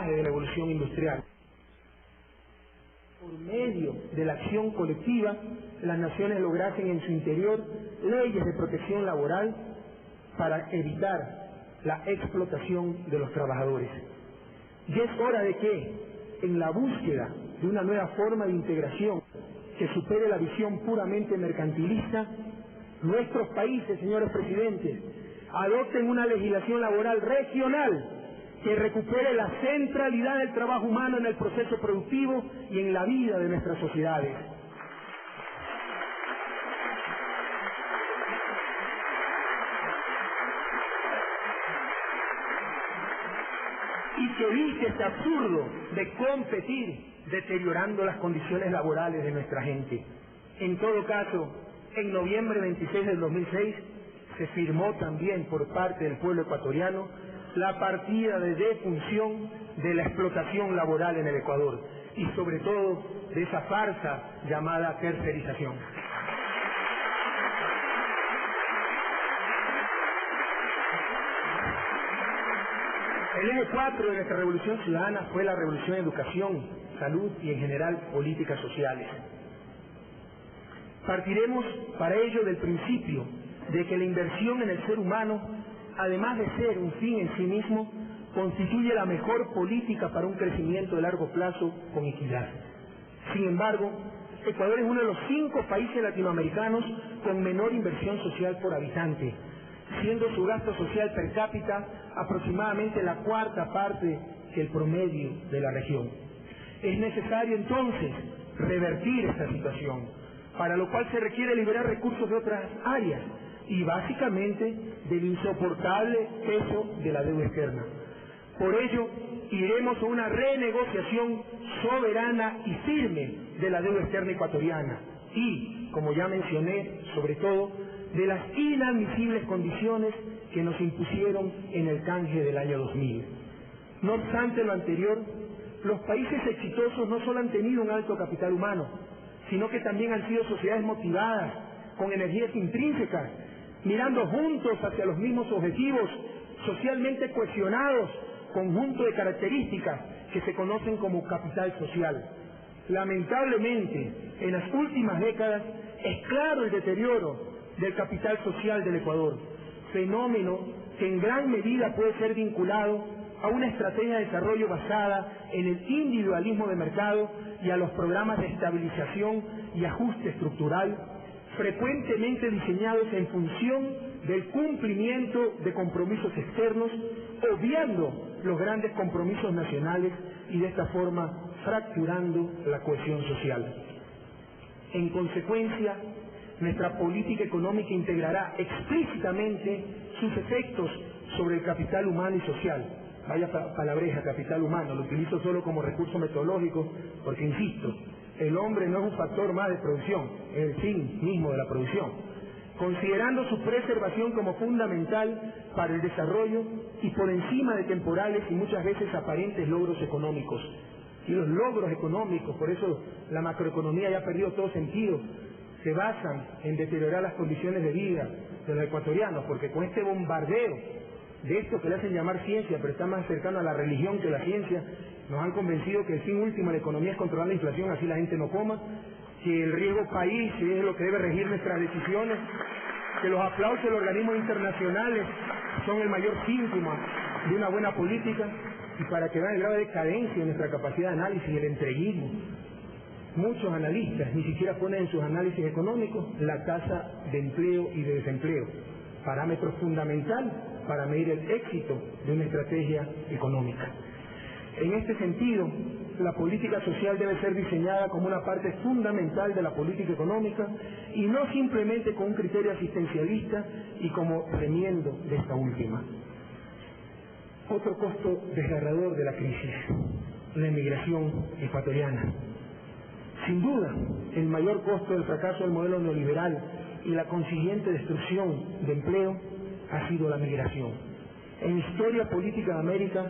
de la evolución industrial. Por medio de la acción colectiva, las naciones lograsen en su interior leyes de protección laboral para evitar la explotación de los trabajadores. Ya es hora de que, en la búsqueda de una nueva forma de integración que supere la visión puramente mercantilista, nuestros países, señores presidentes, adopten una legislación laboral regional que recupere la centralidad del trabajo humano en el proceso productivo y en la vida de nuestras sociedades. Y que evite este absurdo de competir deteriorando las condiciones laborales de nuestra gente. En todo caso, en noviembre 26 del 2006 se firmó también por parte del pueblo ecuatoriano la partida de defunción de la explotación laboral en el Ecuador y sobre todo de esa farsa llamada tercerización. El eje 4 de nuestra revolución ciudadana fue la revolución de educación, salud y en general políticas sociales. Partiremos para ello del principio de que la inversión en el ser humano, además de ser un fin en sí mismo, constituye la mejor política para un crecimiento de largo plazo con equidad. Sin embargo, Ecuador es uno de los 5 países latinoamericanos con menor inversión social por habitante, siendo su gasto social per cápita aproximadamente la 4ª parte que el promedio de la región. Es necesario entonces revertir esta situación, para lo cual se requiere liberar recursos de otras áreas y básicamente del insoportable peso de la deuda externa. Por ello, iremos a una renegociación soberana y firme de la deuda externa ecuatoriana y, como ya mencioné, sobre todo, de las inadmisibles condiciones que nos impusieron en el canje del año 2000. No obstante lo anterior, los países exitosos no solo han tenido un alto capital humano, sino que también han sido sociedades motivadas, con energías intrínsecas, mirando juntos hacia los mismos objetivos, socialmente cohesionados, conjunto de características que se conocen como capital social. Lamentablemente, en las últimas décadas es claro el deterioro del capital social del Ecuador, fenómeno que en gran medida puede ser vinculado a una estrategia de desarrollo basada en el individualismo de mercado y a los programas de estabilización y ajuste estructural, frecuentemente diseñados en función del cumplimiento de compromisos externos, obviando los grandes compromisos nacionales y de esta forma fracturando la cohesión social. En consecuencia, nuestra política económica integrará explícitamente sus efectos sobre el capital humano y social. Vaya palabreja, capital humano, lo utilizo solo como recurso metodológico porque, insisto, el hombre no es un factor más de producción, es el fin mismo de la producción, considerando su preservación como fundamental para el desarrollo y por encima de temporales y muchas veces aparentes logros económicos. Y los logros económicos, por eso la macroeconomía ya ha perdido todo sentido, se basan en deteriorar las condiciones de vida de los ecuatorianos, porque con este bombardeo de esto que le hacen llamar ciencia, pero está más cercano a la religión que la ciencia, nos han convencido que el fin último de la economía es controlar la inflación, así la gente no coma, que el riesgo país es lo que debe regir nuestras decisiones, que los aplausos de los organismos internacionales son el mayor síntoma de una buena política, y para que vean el grado de decadencia en nuestra capacidad de análisis y el entreguismo. Muchos analistas ni siquiera ponen en sus análisis económicos la tasa de empleo y de desempleo, parámetro fundamental para medir el éxito de una estrategia económica. En este sentido, la política social debe ser diseñada como una parte fundamental de la política económica y no simplemente con un criterio asistencialista y como remiendo de esta última. Otro costo desgarrador de la crisis, la emigración ecuatoriana. Sin duda, el mayor costo del fracaso del modelo neoliberal y la consiguiente destrucción de empleo ha sido la migración. En la historia política de América,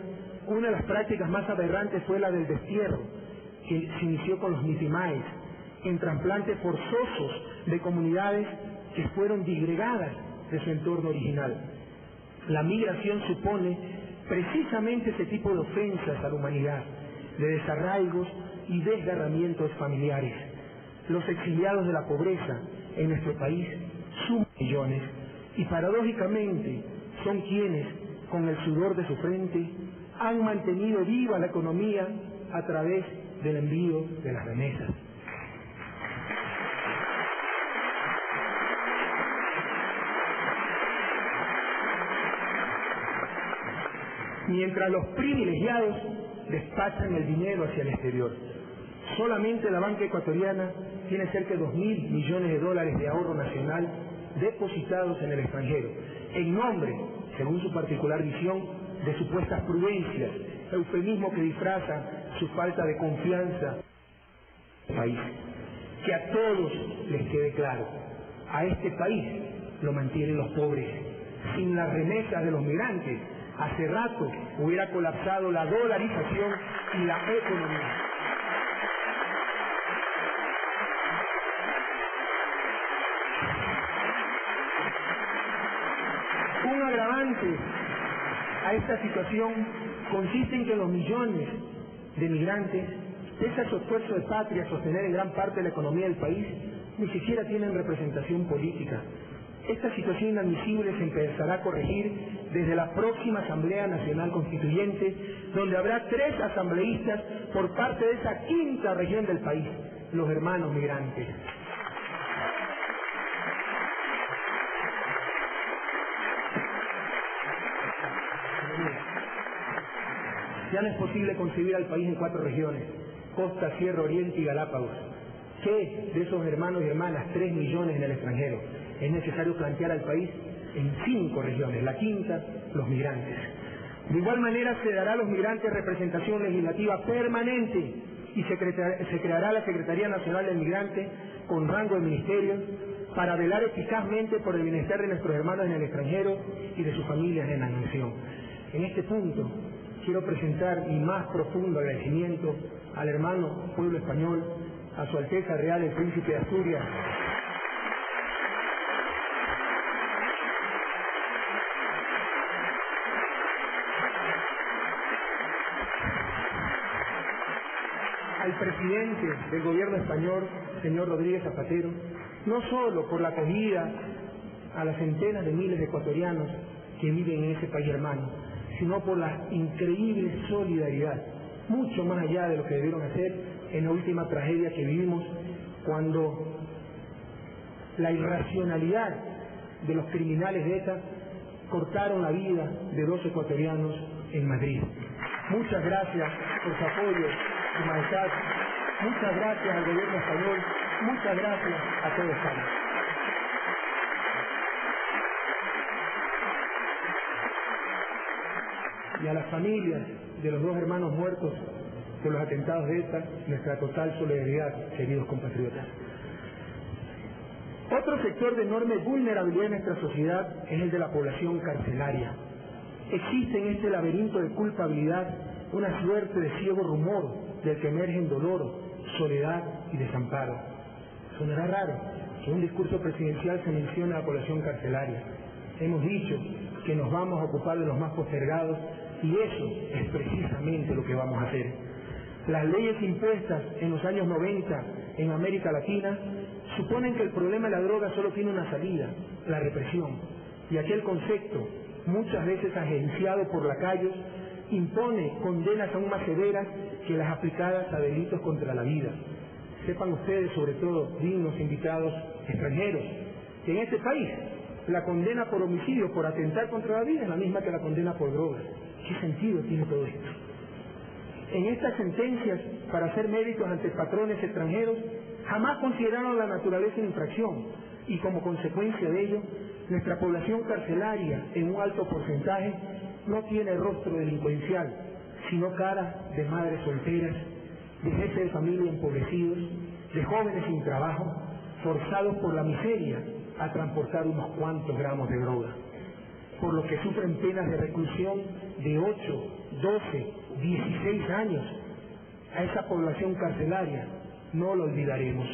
una de las prácticas más aberrantes fue la del destierro, que se inició con los mitimaes, en trasplantes forzosos de comunidades que fueron disgregadas de su entorno original. La migración supone Precisamente ese tipo de ofensas a la humanidad, de desarraigos y desgarramientos familiares. Los exiliados de la pobreza en nuestro país suman millones y paradójicamente son quienes, con el sudor de su frente, han mantenido viva la economía a través del envío de las remesas. Mientras los privilegiados despachan el dinero hacia el exterior. Solamente la banca ecuatoriana tiene cerca de 2.000 millones de dólares de ahorro nacional depositados en el extranjero, en nombre, según su particular visión, de supuestas prudencias, eufemismo que disfraza su falta de confianza en el país. Que a todos les quede claro, a este país lo mantienen los pobres. Sin las remesas de los migrantes, hace rato hubiera colapsado la dolarización y la economía. Un agravante a esta situación consiste en que los millones de migrantes, pese a su esfuerzo de patria a sostener en gran parte la economía del país, ni siquiera tienen representación política. Esta situación inadmisible se empezará a corregir desde la próxima Asamblea Nacional Constituyente, donde habrá 3 asambleístas por parte de esa quinta región del país, los hermanos migrantes. Ya no es posible concebir al país en 4 regiones, Costa, Sierra, Oriente y Galápagos. ¿Qué de esos hermanos y hermanas, 3 millones en el extranjero? Es necesario plantear al país en 5 regiones, la quinta, los migrantes. De igual manera se dará a los migrantes representación legislativa permanente y se creará la Secretaría Nacional del Migrante con rango de ministerio para velar eficazmente por el bienestar de nuestros hermanos en el extranjero y de sus familias en la nación. En este punto quiero presentar mi más profundo agradecimiento al hermano pueblo español, a Su Alteza Real el Príncipe de Asturias, al presidente del gobierno español, señor Rodríguez Zapatero, no solo por la acogida a las centenas de miles de ecuatorianos que viven en ese país hermano, sino por la increíble solidaridad, mucho más allá de lo que debieron hacer en la última tragedia que vivimos, cuando la irracionalidad de los criminales de ETA cortaron la vida de 2 ecuatorianos en Madrid. Muchas gracias por su apoyo, Su Majestad. Muchas gracias al gobierno español. Muchas gracias a toda España. Y a las familias de los 2 hermanos muertos por los atentados de ETA, nuestra total solidaridad, queridos compatriotas. Otro sector de enorme vulnerabilidad en nuestra sociedad es el de la población carcelaria. Existe en este laberinto de culpabilidad una suerte de ciego rumor del que emergen dolor, soledad y desamparo. Sonará raro que en un discurso presidencial se mencione a la población carcelaria. Hemos dicho que nos vamos a ocupar de los más postergados y eso es precisamente lo que vamos a hacer. Las leyes impuestas en los años 90 en América Latina suponen que el problema de la droga solo tiene una salida, la represión, y aquel concepto, muchas veces agenciado por lacayos, impone condenas aún más severas que las aplicadas a delitos contra la vida. Sepan ustedes, sobre todo dignos invitados extranjeros, que en este país la condena por homicidio, por atentar contra la vida, es la misma que la condena por drogas. ¿Qué sentido tiene todo esto? En estas sentencias, para hacer méritos ante patrones extranjeros, jamás consideraron la naturaleza de infracción y como consecuencia de ello, nuestra población carcelaria, en un alto porcentaje, no tiene rostro delincuencial, sino cara de madres solteras, de jefes de familia empobrecidos, de jóvenes sin trabajo, forzados por la miseria a transportar unos cuantos gramos de droga, por lo que sufren penas de reclusión de 8, 12, 16 años. A esa población carcelaria no lo olvidaremos.